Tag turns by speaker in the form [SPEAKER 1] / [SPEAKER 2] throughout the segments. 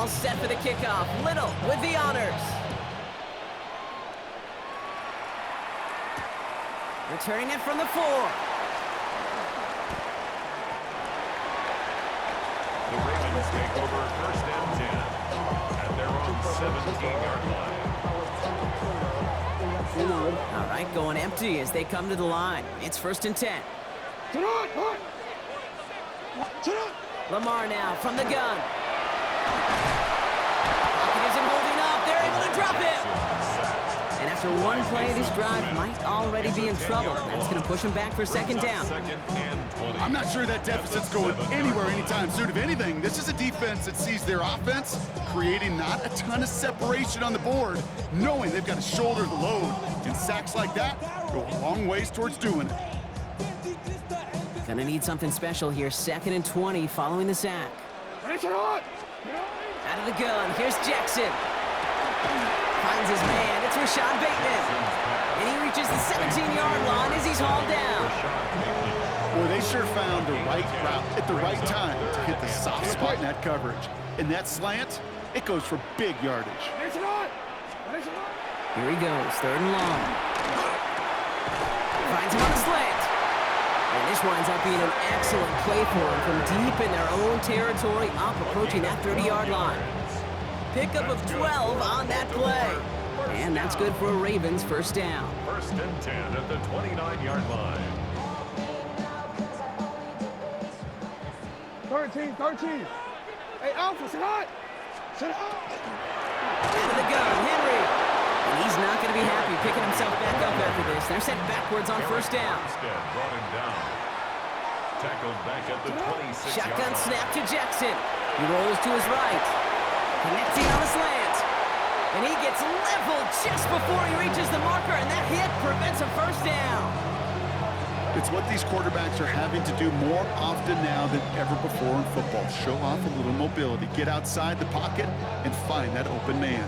[SPEAKER 1] all set for the kickoff. Little with the honors. Returning it from the 4.
[SPEAKER 2] The Ravens take over 1st and 10 at their own 17-yard line.
[SPEAKER 1] All right, going empty as they come to the line. It's 1st and 10. Lamar now from the gun. Pocket isn't holding up. They're able to drop him. And after one play, this drive might already be in trouble. That's going to push him back for 2nd down.
[SPEAKER 3] I'm not sure that deficit's going anywhere anytime soon. If anything, this is a defense that sees their offense creating not a ton of separation on the board, knowing they've got to shoulder the load. And sacks like that go a long ways towards doing it.
[SPEAKER 1] Gonna need something special here. 2nd and 20 following the sack. Out of the gun, here's Jackson. Finds his man, it's Rashad Bateman. And he reaches the 17-yard line as he's hauled down.
[SPEAKER 3] Boy, they sure found the right route at the right time to hit the soft spot in that coverage. And that slant, it goes for big yardage.
[SPEAKER 1] Here he goes, 3rd and long. Finds him on the slant. And this winds up being an excellent play for him from deep in their own territory, up approaching that 30-yard line. Pickup of 12 on that play. And that's good for a Ravens 1st down.
[SPEAKER 2] 1st and 10 at the 29-yard line.
[SPEAKER 4] 13. Hey, Alpha, sit hot.
[SPEAKER 1] Out of the gun, Henry. And he's not going to be happy picking himself back up after this. They're set backwards on 1st down.
[SPEAKER 2] Brought him down. Tackled back at the 26-yard
[SPEAKER 1] Shotgun
[SPEAKER 2] line.
[SPEAKER 1] snap to Jackson. He rolls to his right. Connecting on the slant. And he gets leveled just before he reaches the marker, and that hit prevents a 1st down.
[SPEAKER 3] It's what these quarterbacks are having to do more often now than ever before in football. Show off a little mobility, get outside the pocket, and find that open man.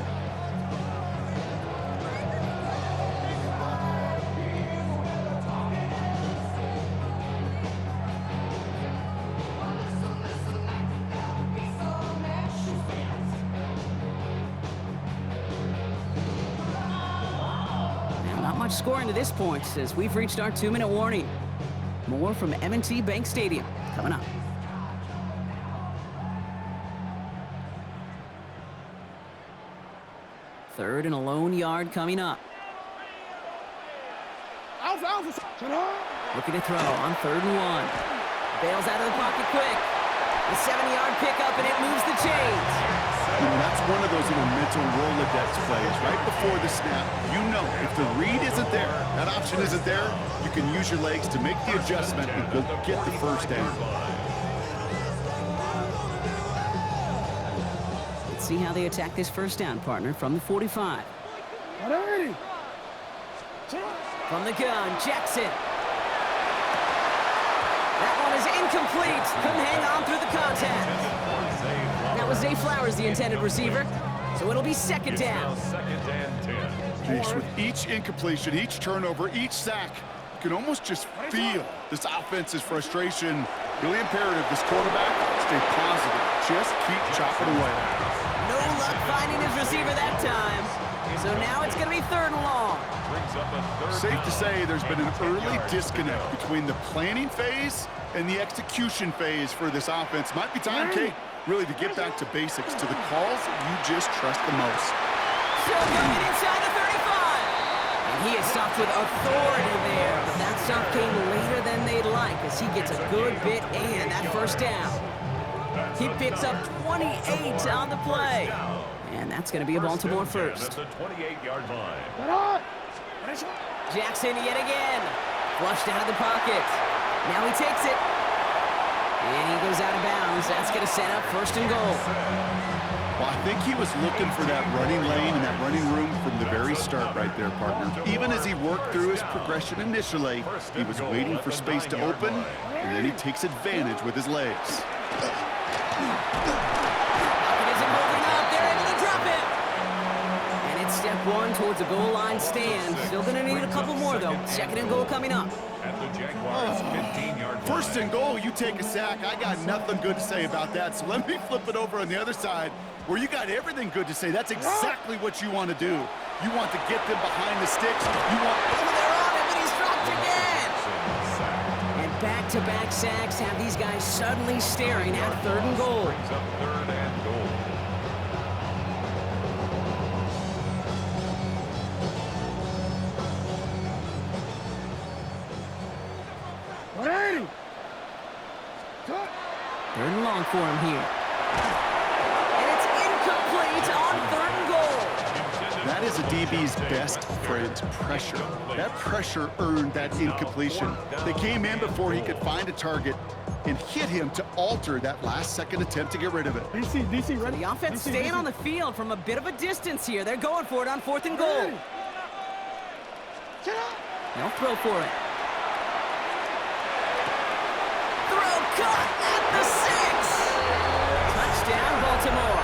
[SPEAKER 1] Scoring to this point as we've reached our 2-minute warning. More from M&T Bank Stadium coming up. Third and a lone yard coming up. Looking to throw on 3rd and 1. Bails out of the pocket quick. The 7-yard pickup, and it moves the chains.
[SPEAKER 3] You know, that's one of those little mental Rolodex plays. Right before the snap, you know if the read isn't there, that option isn't there, you can use your legs to make the adjustment and go get the 1st down.
[SPEAKER 1] Let's see how they attack this 1st down, partner, from the 45. From the gun, Jackson. That one is incomplete. Couldn't hang on through the contact. That was Zay Flowers, the intended receiver. So it'll be 2nd down.
[SPEAKER 2] 2nd and 10.
[SPEAKER 3] Jeez, with each incompletion, each turnover, each sack, you can almost just feel this offense's frustration. Really imperative this quarterback stay positive. Just keep chopping away.
[SPEAKER 1] No luck finding his receiver that time. So now it's going to be 3rd and long.
[SPEAKER 3] Safe to say there's been an early disconnect between the planning phase and the execution phase for this offense. Might be time, Kate, really to get back to basics, to the calls you just trust the most.
[SPEAKER 1] Still coming inside the 35. And he is stopped with authority there, but that stop came later than they'd like as he gets a good bit and that 1st down. He picks up 28 on the play. And that's going to be a Baltimore 1st.
[SPEAKER 2] At the 28-yard line.
[SPEAKER 1] Jackson yet again. Flushed out of the pocket. Now he takes it. And he goes out of bounds. That's going to set up 1st and goal.
[SPEAKER 3] Well, I think he was looking for that running lane and that running room from the very start right there, partner. Even as he worked through his progression initially, he was waiting for space to open, and then he takes advantage with his legs.
[SPEAKER 1] one towards a goal line stand. Still going to need a couple more, though. Second and goal coming up.
[SPEAKER 2] At the Jaguars' 15-yard line.
[SPEAKER 3] First and goal, you take a sack. I got nothing good to say about that. So let me flip it over on the other side where you got everything good to say. That's exactly what you want to do. You want to get them behind the sticks. You want...
[SPEAKER 1] Oh, they're on him, and he's dropped again. And back-to-back sacks have these guys suddenly staring at third and goal.
[SPEAKER 2] Brings up third and goal.
[SPEAKER 1] Third and long for him here. And it's incomplete on third and goal.
[SPEAKER 3] That is a DB's best friend, pressure. That pressure earned that incompletion. They came in before he could find a target and hit him to alter that last-second attempt to get rid of it.
[SPEAKER 4] DC, ready?
[SPEAKER 1] The offense staying on the field from a bit of a distance here. They're going for it on fourth and goal. They'll throw for it. Throw caught at the 6. Touchdown, Baltimore.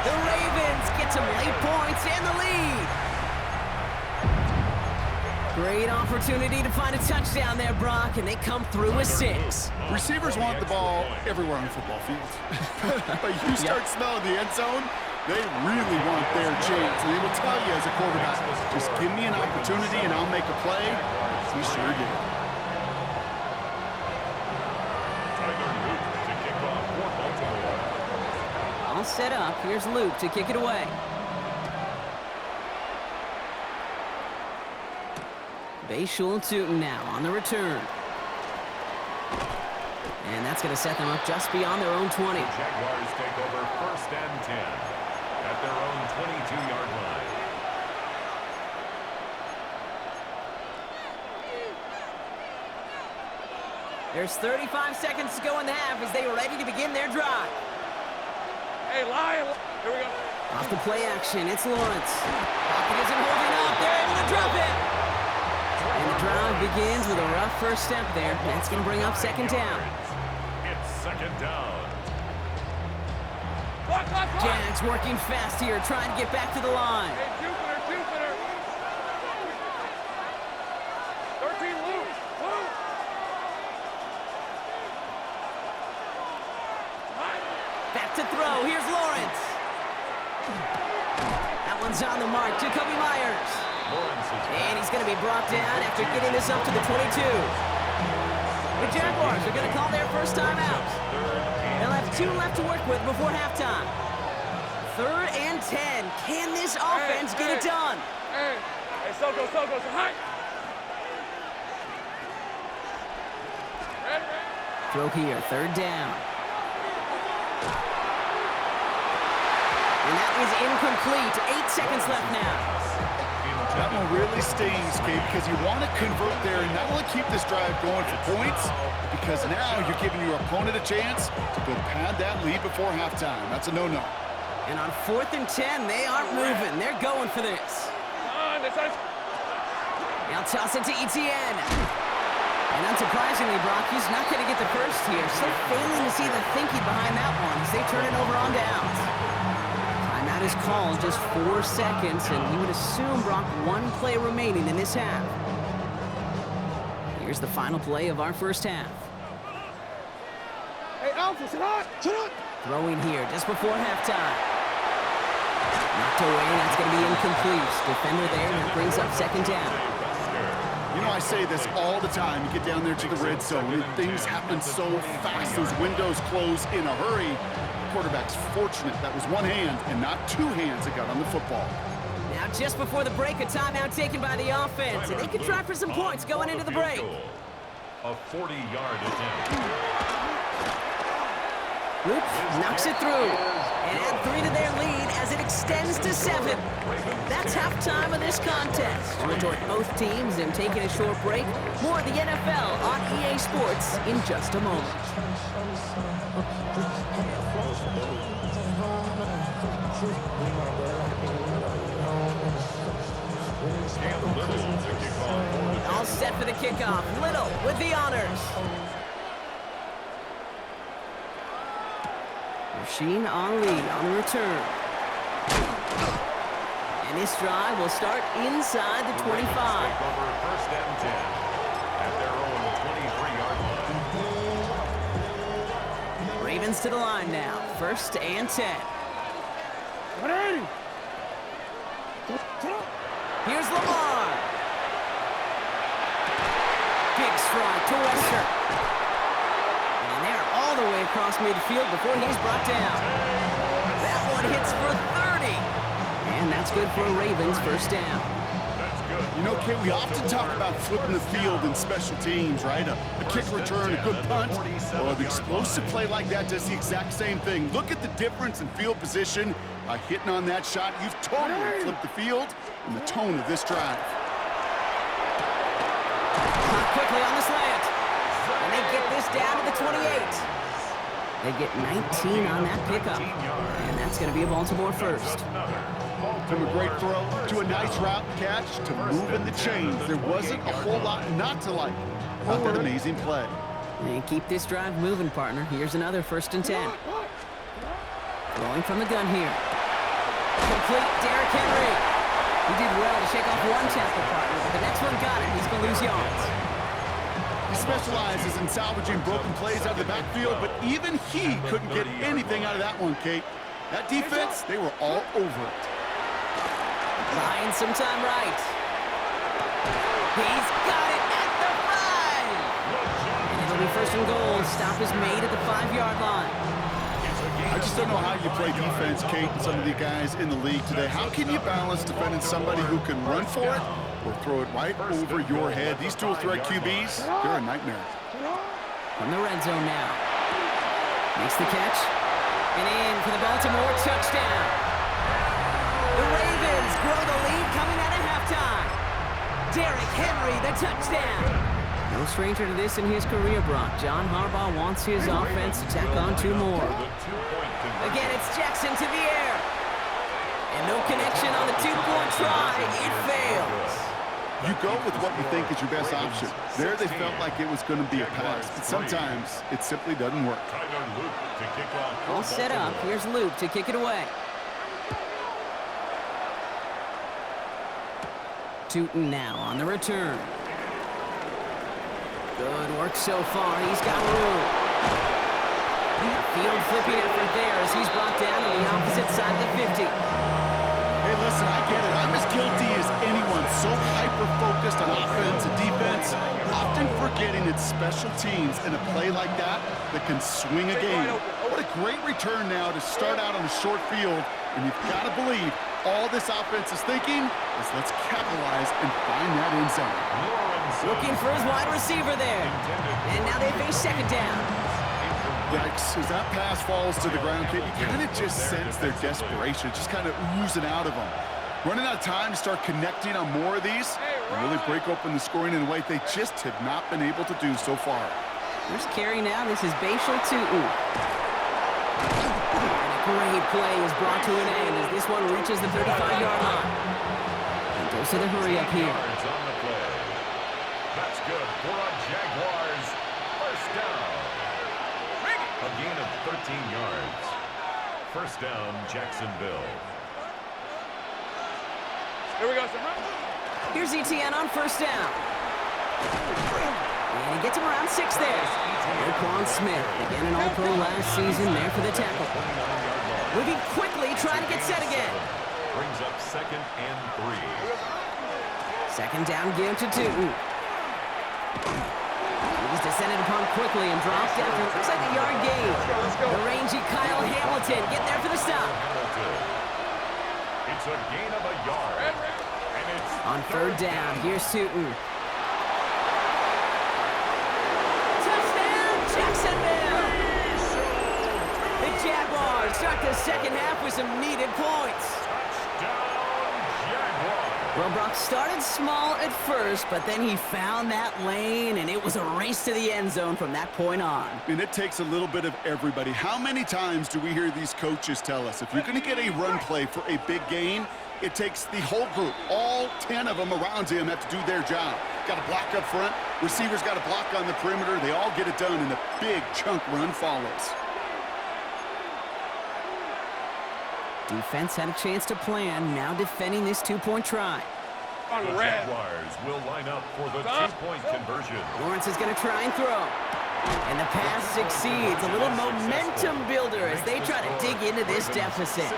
[SPEAKER 1] The Ravens get some late points and the lead. Great opportunity to find a touchdown there, Brock, and they come through with 6.
[SPEAKER 3] Receivers want the ball everywhere on the football field. But you start smelling the end zone, they really want their chance. And they will tell you as a quarterback, just give me an opportunity and I'll make a play. He sure did.
[SPEAKER 1] All set up. Here's Luke to kick it away. Bayshul and Tootin now on the return. And that's going to set them up just beyond their own 20.
[SPEAKER 2] Jaguars take over first and 10 at their own 22-yard line.
[SPEAKER 1] There's 35 seconds to go in the half as they are ready to begin their drive.
[SPEAKER 4] Hey, Lion. Here we go.
[SPEAKER 1] Off the play action, it's Lawrence. Pocket isn't holding up. They're able to drop it. And the drive begins with a rough first step there. That's going to bring up second down.
[SPEAKER 2] It's second down.
[SPEAKER 1] Jags working fast here, trying to get back to the line.
[SPEAKER 4] Hey, Jupiter. 13, Luke.
[SPEAKER 1] Back to throw. Here's Lawrence. That one's on the mark. Jacoby Myers. And he's going to be brought down after getting this up to the 22. The Jaguars are going to call their first time out. They'll have 2 left to work with before halftime. 3rd and 10. Can this offense get it done?
[SPEAKER 4] Hey, Soko, hi. Ready?
[SPEAKER 1] Throw here, 3rd down. And that is incomplete. 8 seconds left now.
[SPEAKER 3] That one really stings, Kate, because you want to convert there and not only keep this drive going for points, because now you're giving your opponent a chance to go pad that lead before halftime. That's a no-no.
[SPEAKER 1] And on 4th and 10, they aren't moving. They're going for this. Now toss it to Etienne. And unsurprisingly, Brock, he's not going to get the first here. Still failing to see the thinking behind that one as they turn it over on downs. Timeout is called, just 4 seconds, and you would assume, Brock, 1 play remaining in this half. Here's the final play of our first half.
[SPEAKER 4] Hey, Alpha, sit on.
[SPEAKER 1] Throwing here just before halftime. Knocked away, that's going to be incomplete. Defender there, and that brings up second down.
[SPEAKER 3] You know, I say this all the time. You get down there to the red zone, and things happen so fast. Those windows close in a hurry. The quarterback's fortunate that was one hand and not 2 hands that got on the football.
[SPEAKER 1] Now, just before the break, a timeout taken by the offense, and they can try for some points going into the break.
[SPEAKER 2] A 40-yard attempt.
[SPEAKER 1] Oops, knocks it through. And add 3 to their lead as it extends to 7. That's halftime of this contest. We'll join both teams in taking a short break. More of the NFL on EA Sports in just a moment. All set for the kickoff. Little with the honors. Rasheen Ali on the return. And this drive will start inside the 25.
[SPEAKER 2] Take over first and 10 at their own 23-yard line.
[SPEAKER 1] Ravens to the line now. First and 10. Here's Lamar. Big strike to Wester. And they're all the way across midfield before he's brought down. That one hits for 30. And that's good for a Ravens first down.
[SPEAKER 3] You know, Kate, we often talk about flipping the field in special teams, right? A kick return, a good punt. Well, an explosive play like that does the exact same thing. Look at the difference in field position. By hitting on that shot, you've totally flipped the field and the tone of this drive.
[SPEAKER 1] Caught quickly on the slant. And they get this down to the 28. They get 19 on that pickup. And that's going to be a Baltimore first.
[SPEAKER 3] From a great throw to a nice route catch to moving the chains. There wasn't a whole lot not to like about that amazing play.
[SPEAKER 1] And keep this drive moving, partner. Here's another first and 10. Throwing from the gun here. Complete Derrick Henry. He did well to shake off one tackle, partner, but the next one got him. He's going to lose yards.
[SPEAKER 3] He specializes in salvaging broken plays out of the backfield, but even he couldn't get anything out of that one, Kate. That defense, they were all over it.
[SPEAKER 1] Buying some time right. He's got it at the 5. And it'll be first and goal. Stop is made at the 5-yard line.
[SPEAKER 3] I just don't know how you play defense, Kate, and some of the guys in the league today. How can you balance defending somebody who can run for it or throw it right over your head? These dual threat QBs, they're a nightmare.
[SPEAKER 1] From the red zone now. Makes the catch. And in for the Baltimore touchdown. The Ravens grow the lead coming out of halftime. Derrick Henry, the touchdown. No stranger to this in his career, Brock. John Harbaugh wants his offense to tack on 2 more. Again, it's Jackson to the air. And no connection on the 2-point try. It fails.
[SPEAKER 3] You go with what you think is your best option. There they felt like it was going to be a pass, but sometimes it simply doesn't work.
[SPEAKER 1] All set up. Here's Luke to kick it away. Tootin now on the return. Good work so far. He's got room. Field flipping effort there as he's brought down on the opposite side of the 50.
[SPEAKER 3] Hey, listen, I get it. I'm as guilty as anyone. So hyper-focused on offense and defense, often forgetting it's special teams in a play like that that can swing a game. What a great return now to start out on a short field, and you've got to believe all this offense is thinking is let's capitalize and find that end zone.
[SPEAKER 1] Looking for his wide receiver there. And now they face second down.
[SPEAKER 3] Yikes, as that pass falls to the ground, Kate, you kind of just sense their desperation, just kind of oozing out of them. Running out of time to start connecting on more of these and really break open the scoring in a way they just have not been able to do so far.
[SPEAKER 1] There's carry now. This is Bashal Tootin. And a great play is brought to an end as this one reaches the 35-yard line. And goes to the hurry up here.
[SPEAKER 2] That's good for a Jaguars first down. A gain of 13 yards. First down, Jacksonville.
[SPEAKER 4] Here we go, sir.
[SPEAKER 1] Here's ETN on first down. And he gets him around 6 there. Roquan Smith, again an All-Pro last season, there for the tackle. Moving quickly, trying to get set again.
[SPEAKER 2] Brings up second and 3.
[SPEAKER 1] Second down, give to Tootin. He's descended upon quickly and dropped after looks like a yard gain. The rangy Kyle Hamilton getting there for the stop.
[SPEAKER 2] It's a gain of a yard. And it's
[SPEAKER 1] on third down, here's Tootin. Touchdown, Jacksonville! The Jaguars start the second half with some needed points. Well, Brock started small at first, but then he found that lane, and it was a race to the end zone from that point on.
[SPEAKER 3] And it takes a little bit of everybody. How many times do we hear these coaches tell us, if you're going to get a run play for a big gain, it takes the whole group, all 10 of them around him have to do their job. Got to block up front, receivers got to block on the perimeter, they all get it done, and a big chunk run follows.
[SPEAKER 1] Defense had a chance to plan, now defending this two-point try.
[SPEAKER 2] The Jaguars will line up for the two-point conversion.
[SPEAKER 1] Lawrence is going to try and throw. And the pass succeeds. A little momentum builder as they try to dig into this deficit.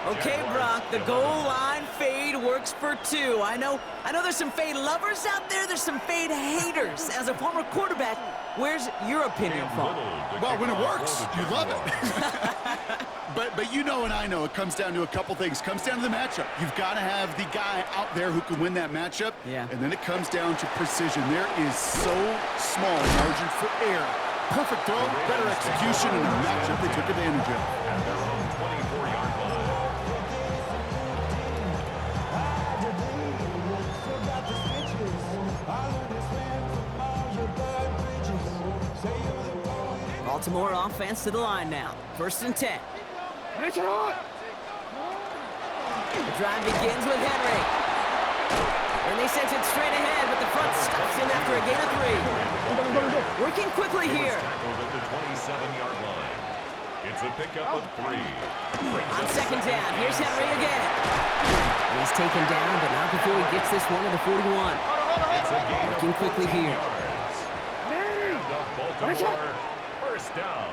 [SPEAKER 1] Okay, Brock, the goal line fade works for two. I know there's some fade lovers out there. There's some fade haters. As a former quarterback, where's your opinion fall?
[SPEAKER 3] Well, when it works, you love it. But you know and I know it comes down to a couple things. It comes down to the matchup. You've got to have the guy out there who can win that matchup.
[SPEAKER 1] Yeah.
[SPEAKER 3] And then it comes down to precision. There is so small margin for error. Perfect throw, better execution, and a matchup they took advantage of.
[SPEAKER 2] At their own 24-yard line.
[SPEAKER 1] Baltimore offense to the line now. 1st and 10. The drive begins with Henry. And they sent it straight ahead, but the front stops him after a gain of 3. Working quickly here.
[SPEAKER 2] Tackled at the 27-yard line. It's a pickup of 3.
[SPEAKER 1] On 2nd down, here's Henry again. He's taken down, but not before he gets this one to the 41.
[SPEAKER 2] It's a gain
[SPEAKER 1] Working quickly here.
[SPEAKER 2] And Baltimore, 1st down.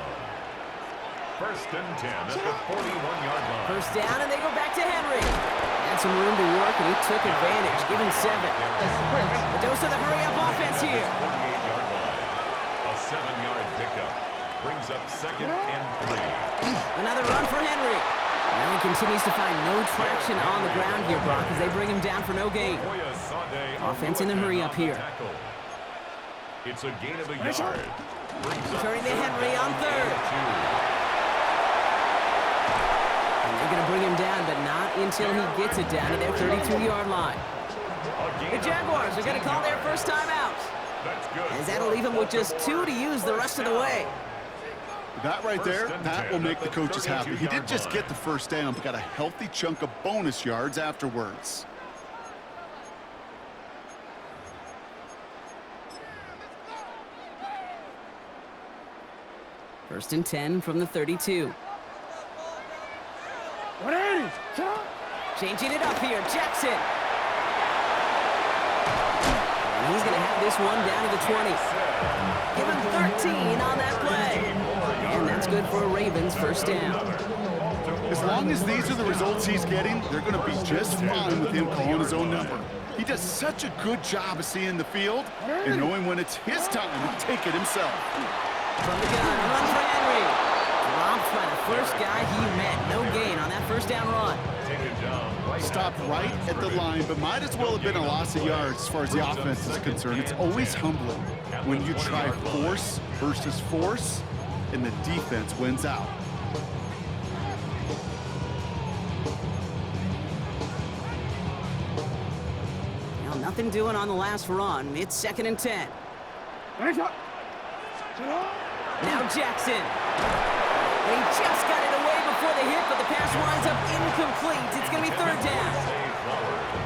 [SPEAKER 2] 1st and 10 at the 41-yard line.
[SPEAKER 1] 1st down, and they go back to Henry. Had some room to work, and he took advantage. Give him 7. A dose of the hurry-up offense here.
[SPEAKER 2] 48-yard line. A 7-yard pickup. Brings up 2nd and 3.
[SPEAKER 1] Another run for Henry. Now he continues to find no traction on the ground here, Brock, as they bring him down for no gain. Offense in the hurry-up here.
[SPEAKER 2] It's a gain of a yard.
[SPEAKER 1] Turning to Henry on 3rd. And they're going to bring him down, but not until he gets it down to their 32-yard line. The Jaguars are going to call their first time out. As that'll leave him with just 2 to use the rest of the way.
[SPEAKER 3] That right there, that will make the coaches happy. He didn't just get the 1st down, but got a healthy chunk of bonus yards afterwards.
[SPEAKER 1] First and 10 from the 32. Changing it up here, Jackson. And he's going to have this one down to the 20. Give him 13 on that play. And that's good for a Ravens 1st down.
[SPEAKER 3] As long as these are the results he's getting, they're going to be just fine with him calling his own number. He does such a good job of seeing the field and knowing when it's his time to take it himself.
[SPEAKER 1] From the gun, a run for Henry. Dropped by the first guy he met. No gain on that 1st down run.
[SPEAKER 3] Stopped right at the line, but might as well have been a loss of yards as far as the offense is concerned. It's always humbling when you try force versus force, and the defense wins out.
[SPEAKER 1] Now nothing doing on the last run. It's 2nd and 10. Now Jackson. And he just got it away before the hit, but the pass winds up incomplete. It's going to be 3rd down.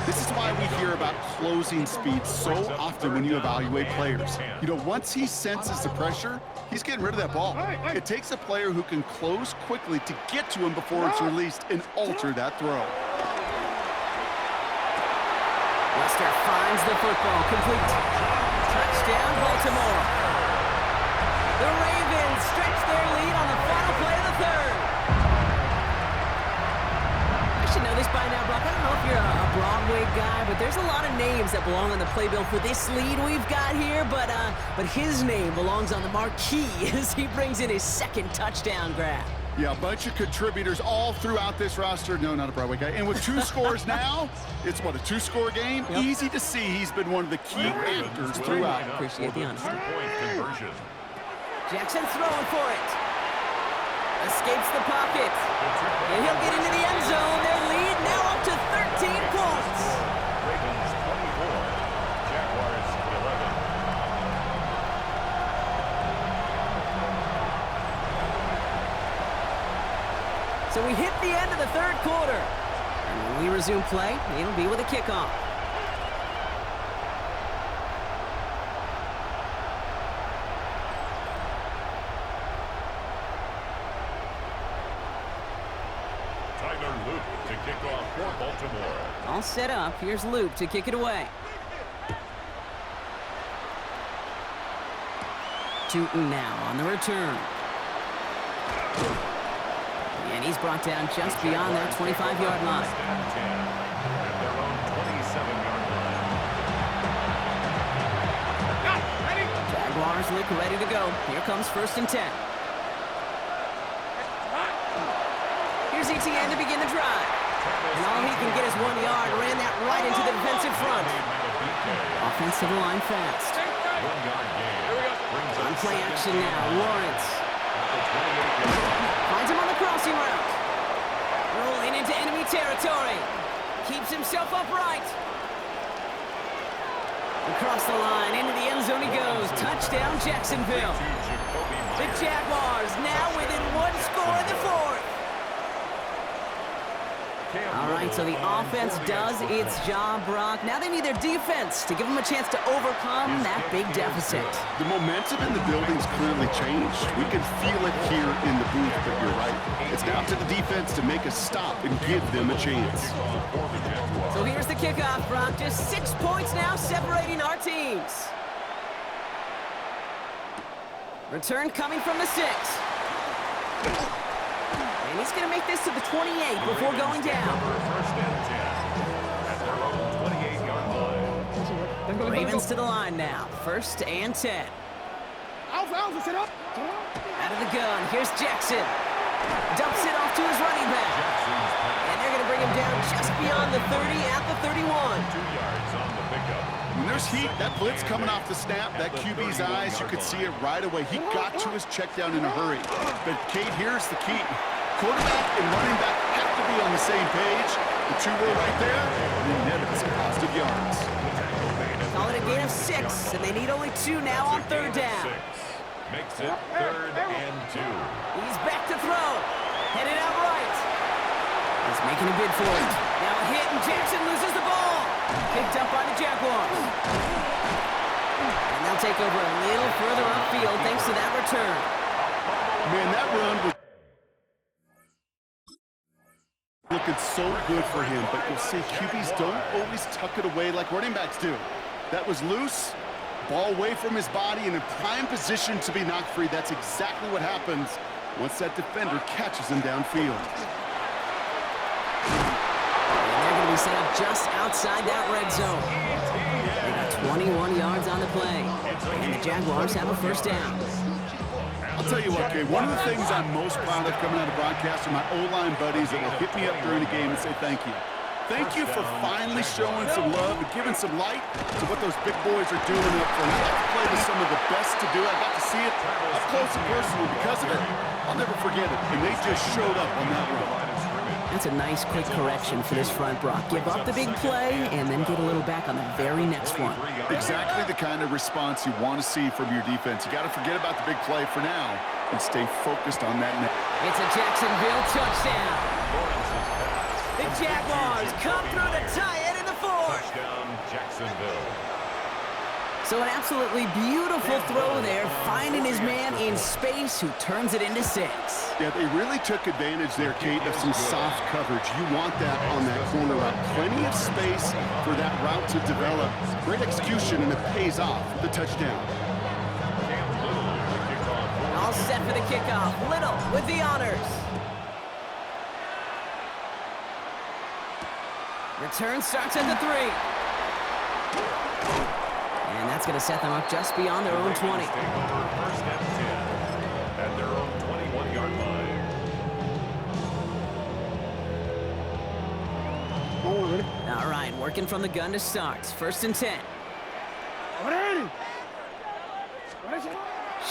[SPEAKER 3] This is why we hear about closing speed so often when you evaluate players. You know, once he senses the pressure, he's getting rid of that ball. It takes a player who can close quickly to get to him before it's released and alter that throw.
[SPEAKER 1] Lester finds the football, complete. Touchdown, Baltimore. The Ravens stretch their lead on the final play of the 3rd. I should know this by now, Brock. I don't know if you're a Broadway guy, but there's a lot of names that belong on the playbill for this lead we've got here, but his name belongs on the marquee as he brings in his 2nd touchdown grab.
[SPEAKER 3] Yeah, a bunch of contributors all throughout this roster. No, not a Broadway guy. And with 2 scores now, it's what, a 2-score game?
[SPEAKER 1] Yep.
[SPEAKER 3] Easy to see he's been one of the key actors throughout.
[SPEAKER 1] Appreciate the honesty.
[SPEAKER 2] Two-point conversion.
[SPEAKER 1] Jackson throwing for it. Escapes the pocket. And he'll get into the end zone. Their lead now up to 13 points.
[SPEAKER 2] Ravens 24, Jaguars 11.
[SPEAKER 1] So we hit the end of the 3rd quarter. And when we resume play, it'll be with a kickoff.
[SPEAKER 2] Luke to kick off for Baltimore.
[SPEAKER 1] All set up. Here's Luke to kick it away. Tootin now on the return. And he's brought down just beyond their 25-yard line.
[SPEAKER 2] First and 10 at their own 27-yard line.
[SPEAKER 1] Jaguars look ready to go. Here comes 1st and 10. Here's ETN to begin the drive. And all he can get is 1 yard. Ran that right into the defensive front. Offensive line fast.
[SPEAKER 2] 1 yard gain.
[SPEAKER 1] On play action now. Lawrence. Finds him on the crossing route. Rolling into enemy territory. Keeps himself upright. Across the line, into the end zone he goes. Touchdown, Jacksonville. The Jaguars now within 1 score in the 4th. All right, so the offense does its job, Brock. Now they need their defense to give them a chance to overcome that big deficit.
[SPEAKER 3] The momentum in the building's clearly changed. We can feel it here in the booth, but you're right. It's now to the defense to make a stop and give them a chance.
[SPEAKER 1] So here's the kickoff, Brock. Just 6 points now separating our teams. Return coming from the 6. And he's going to make this to the 28 before going down.
[SPEAKER 2] First and 10 at their own 28-yard line.
[SPEAKER 1] Ravens to the line now. 1st and 10. Out of the gun. Here's Jackson. Dumps it off to his running back. And they're going to bring him down just beyond the 30 at the 31.
[SPEAKER 2] 2 yards on the pickup.
[SPEAKER 3] When there's heat, that blitz coming off the snap, that QB's eyes, you could see it right away. He got to his check down in a hurry. But, Kate, here's the key. Quarterback and running back have to be on the same page. The two were right there, and they netted some positive yards.
[SPEAKER 1] Call it a gain of 6, and they need only 2 now on 3rd down.
[SPEAKER 2] Makes it 3rd and 2.
[SPEAKER 1] He's back to throw. Headed out right. He's making a bid for it. Now a hit, and Jackson loses the ball. Picked up by the Jaguars. And they'll take over a little further upfield thanks to that return.
[SPEAKER 3] Man, that run was looking so good for him, but you'll see QBs don't always tuck it away like running backs do. That was loose, ball away from his body and in prime position to be knocked free. That's exactly what happens once that defender catches him downfield.
[SPEAKER 1] And they're going to be set up just outside that red zone. They got 21 yards on the play, and the Jaguars have a 1st down.
[SPEAKER 3] I'll tell you what, Kay, one of the things I'm most proud of coming out of broadcast are my O-line buddies that will hit me up during the game and say thank you. Thank you for finally showing some love and giving some light to what those big boys are doing up front. I got to play with some of the best to do it. I got to see it up close and personal. Because of it, I'll never forget it. And they just showed up on that run.
[SPEAKER 1] That's a nice quick correction for this front, Brock. Give up the big play and then get a little back on the very next one.
[SPEAKER 3] Exactly the kind of response you want to see from your defense. You got to forget about the big play for now and stay focused on that net.
[SPEAKER 1] It's a Jacksonville touchdown. The Jaguars come through to tie it in the 4th.
[SPEAKER 2] Touchdown, Jacksonville.
[SPEAKER 1] So an absolutely beautiful throw there, finding his man in space who turns it into 6.
[SPEAKER 3] Yeah, they really took advantage there, Kate, of some soft coverage. You want that on that corner route. Plenty of space for that route to develop. Great execution, and it pays off. The touchdown.
[SPEAKER 1] All set for the kickoff. Little with the honors. Return starts at the 3. And that's going to set them up just beyond their own 20.
[SPEAKER 2] 1st and 10 at their own 21-yard line.
[SPEAKER 1] All right, working from the gun to start. 1st and 10.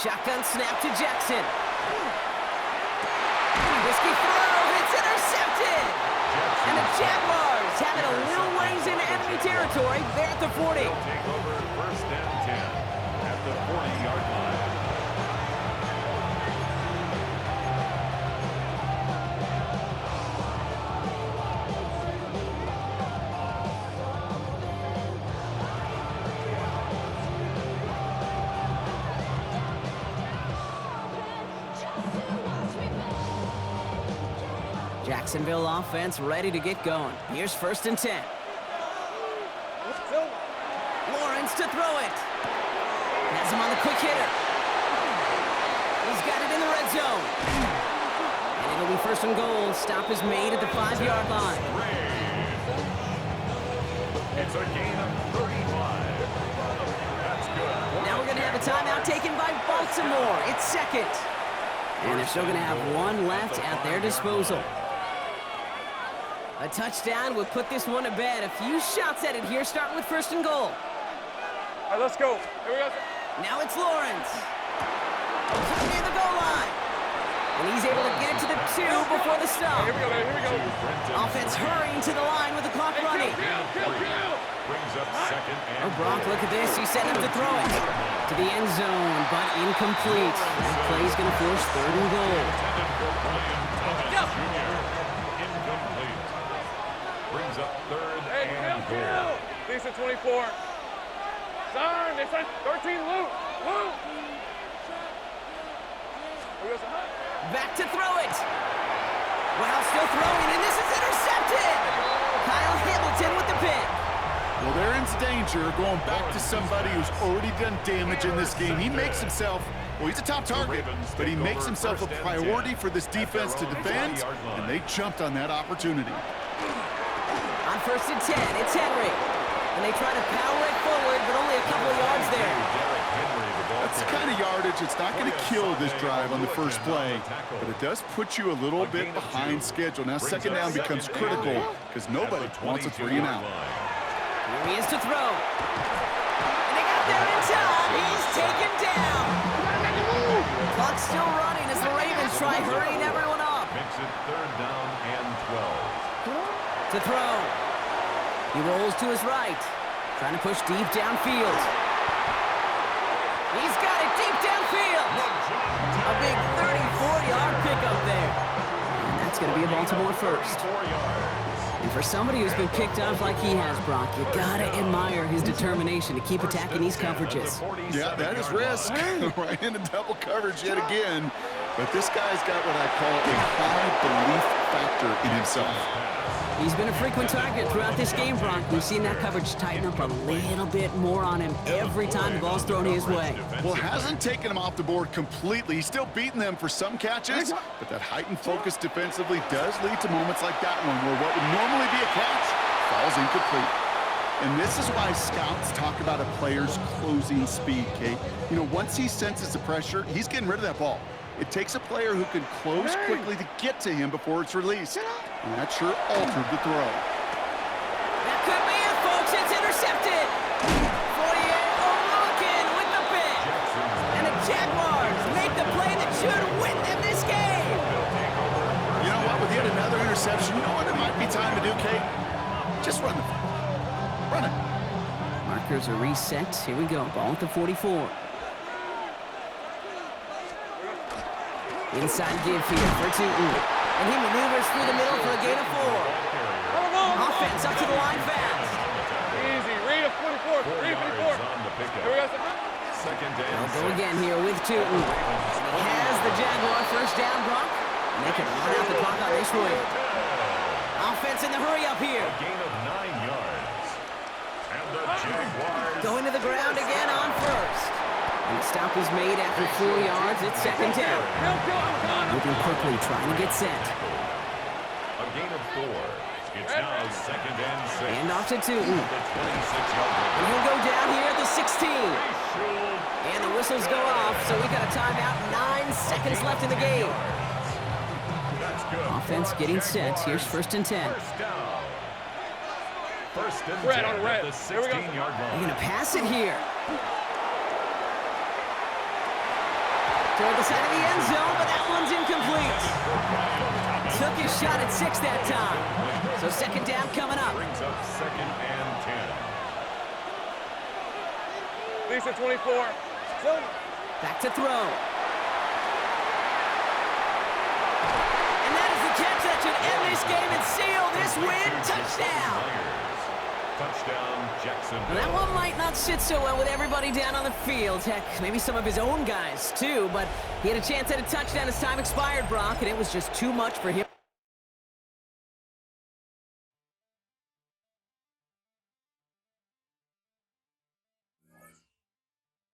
[SPEAKER 1] Shotgun snap to Jackson. Risky throw. It's intercepted. And the Jaguars have it a little ways into enemy territory. They're at the 40.
[SPEAKER 2] Take over 1st and 10 at the 40-yard line.
[SPEAKER 1] Jacksonville offense ready to get going. Here's 1st and 10. Lawrence to throw it. Has him on the quick hitter. He's got it in the red zone. And it'll be 1st and goal. Stop is made at the 5-yard line.
[SPEAKER 2] It's a gain of 35. That's good.
[SPEAKER 1] Now we're going to have a timeout taken by Baltimore. It's 2nd. And they're still going to have one left at their disposal. A touchdown would put this one to bed. A few shots at it here, starting with 1st and goal.
[SPEAKER 4] All right, let's go. Here we go.
[SPEAKER 1] Now it's Lawrence. Near the goal line. And he's able to get to the 2 before the stop.
[SPEAKER 4] Here we go, baby. Here we go.
[SPEAKER 1] Offense hurrying to the line with the clock running.
[SPEAKER 2] Brings up 2nd and
[SPEAKER 1] Oh, Brock, look at this. He's setting up to throw it. To the end zone, but incomplete. That play's going to force 3rd and goal.
[SPEAKER 2] Incomplete. Brings up 3rd and goal.
[SPEAKER 4] Kill. Decent 24. Sign. They signed 13. Luke. Luke.
[SPEAKER 1] Back to throw it. Wow, still throwing, and this is intercepted. Kyle Hamilton with the pick.
[SPEAKER 3] Well, they're in danger going back to somebody who's already done damage in this game. He makes himself, well, he's a top target, but he makes himself a priority for this defense to defend, and they jumped on that opportunity.
[SPEAKER 1] On 1st and 10, it's Henry. And they try to power it forward, but only a couple of yards there.
[SPEAKER 3] That's the kind of yardage it's not going to kill this drive on the first play, but it does put you a little bit behind schedule. Now 2nd down becomes critical because nobody wants a 3 and out.
[SPEAKER 1] Here he is to throw. And they got there in time. He's taken down. Clock's still running as the Ravens try hurrying everyone up.
[SPEAKER 2] Makes it 3rd down and 12.
[SPEAKER 1] To throw. He rolls to his right. Trying to push deep downfield. He's got it deep downfield. A big 34-yard pickup there. And that's going to be a Baltimore first.
[SPEAKER 2] 4 yards.
[SPEAKER 1] And for somebody who's been picked off like he has, Brock, you gotta admire his determination to keep attacking these coverages.
[SPEAKER 3] Yeah, that is risk. Right into double coverage yet again. But this guy's got what I call a high belief factor in himself.
[SPEAKER 1] He's been a frequent target throughout this game, Brock. We've seen that coverage tighten up a little bit more on him every time the ball's thrown his way.
[SPEAKER 3] Well, hasn't taken him off the board completely. He's still beating them for some catches, but that heightened focus defensively does lead to moments like that one where what would normally be a catch falls incomplete. And this is why scouts talk about a player's closing speed, Kate. You know, once he senses the pressure, he's getting rid of that ball. It takes a player who can close quickly to get to him before it's released. And that sure altered the throw.
[SPEAKER 1] That could be it, folks. It's intercepted. 48 O'Rourke with the pick. And the Jaguars make the play that should win them this game.
[SPEAKER 3] You know what? With yet another interception, you know what it might be time to do, Kate? Just run the ball. Run it.
[SPEAKER 1] Markers are reset. Here we go. Ball at the 44. Inside give here for Tootin. And he maneuvers through the middle for a gain of 4. Offense up to the line fast.
[SPEAKER 4] Easy. Read a 44. Read a 44. Here we go.
[SPEAKER 2] 2nd down.
[SPEAKER 1] They'll go again here with Tootin. He has the Jaguar 1st down, Brock. And they can run out the clock on this one. Offense in the hurry up here.
[SPEAKER 2] A gain of 9 yards. And the Jaguars
[SPEAKER 1] Going to the ground again on 1st. And the stop is made after 4 yards. It's 2nd down. Moving quickly, trying to get set.
[SPEAKER 2] a gain of 4. It's now 2nd and 6.
[SPEAKER 1] And off to Tootin.
[SPEAKER 2] The 26-yard line.
[SPEAKER 1] And he'll go down here at the 16. And the whistles go off, so we got a timeout. 9 seconds left in the game.
[SPEAKER 2] That's good.
[SPEAKER 1] Offense getting set. Here's 1st and 10.
[SPEAKER 2] First down. 1st and 10
[SPEAKER 4] Red on red.
[SPEAKER 2] at the
[SPEAKER 4] Here we go.
[SPEAKER 2] 16-yard
[SPEAKER 1] They're
[SPEAKER 2] line.
[SPEAKER 1] going to pass it here. Toward the side of the end zone, but that one's incomplete. Took his shot at 6 that time. So 2nd down coming up.
[SPEAKER 2] Brings up 2nd and 10.
[SPEAKER 4] Lisa 24.
[SPEAKER 1] Back to throw. And that is the catch that should end this game and seal this win. Touchdown.
[SPEAKER 2] Touchdown, Jacksonville.
[SPEAKER 1] Well, that one might not sit so well with everybody down on the field. Heck, maybe some of his own guys too, but he had a chance at a touchdown as time expired, Brock, and it was just too much for him.